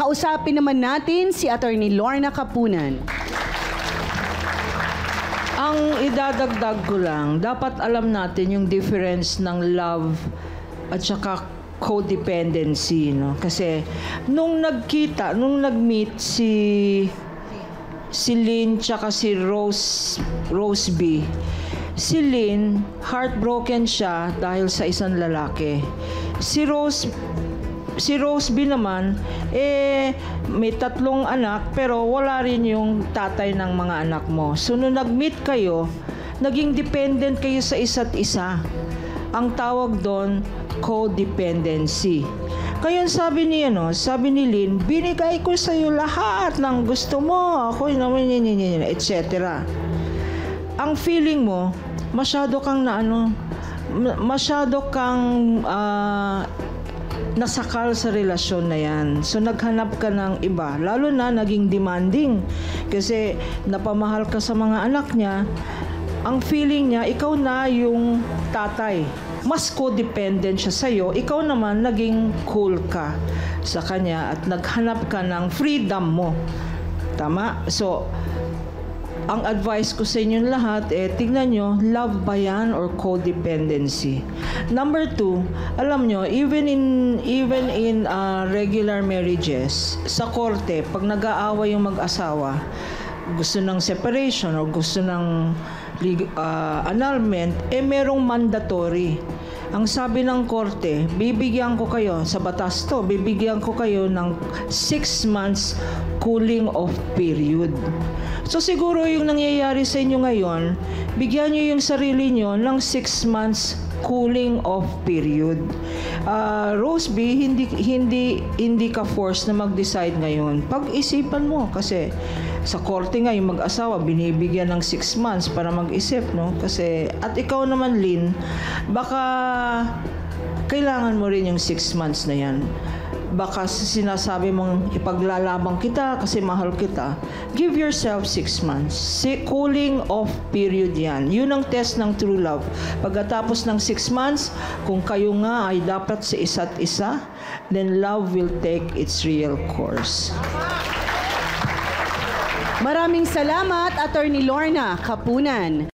Kausapin naman natin si Attorney Lorna Kapunan. Ang idadagdag ko lang, dapat alam natin yung difference ng love at saka codependency, no? Kasi nung nag-meet si Lynn tsaka si Rose B. Si Lynn, heartbroken siya dahil sa isang lalaki. Si Rose B naman, may 3 anak pero wala rin yung tatay ng mga anak mo. So nung nag-meet kayo, naging dependent kayo sa isa't isa. Ang tawag doon, codependency. Kaya sabi ni Lynn, binigay ko sa iyo lahat ng gusto mo. Ako naman etc. Ang feeling mo, masyado kang nasakal sa relasyon na yan. So naghanap ka ng iba. Lalo na naging demanding. Kasi napamahal ka sa mga anak niya. Ang feeling niya, ikaw na yung tatay. Mas codependent siya sa'yo. Ikaw naman naging cool ka sa kanya at naghanap ka ng freedom mo. Tama? So, ang advice ko sa inyong lahat, tignan nyo, love ba yan or codependency? Number 2, alam nyo, even in regular marriages, sa korte, pag nag-aaway yung mag-asawa, gusto ng separation or gusto ng annulment, merong mandatory. Ang sabi ng korte, bibigyan ko kayo, sa batas to, bibigyan ko kayo ng 6 months cooling off period. So siguro yung nangyayari sa inyo ngayon, bigyan nyo yung sarili nyo ng 6 months cooling off period. Rose B, hindi ka forced na mag-decide ngayon. Pag-isipan mo kasi sa korte nga yung mag-asawa binibigyan ng 6 months para mag-isip, no? Kasi at ikaw naman, Lynn, baka kailangan mo rin yung 6 months na yan. Baka sinasabi mong ipaglalabang kita kasi mahal kita. Give yourself 6 months. Cooling off period yan. Yun ang test ng true love. Pagkatapos ng 6 months, kung kayo nga ay dapat sa isa't isa, then love will take its real course. Maraming salamat, Attorney Lorna Kapunan.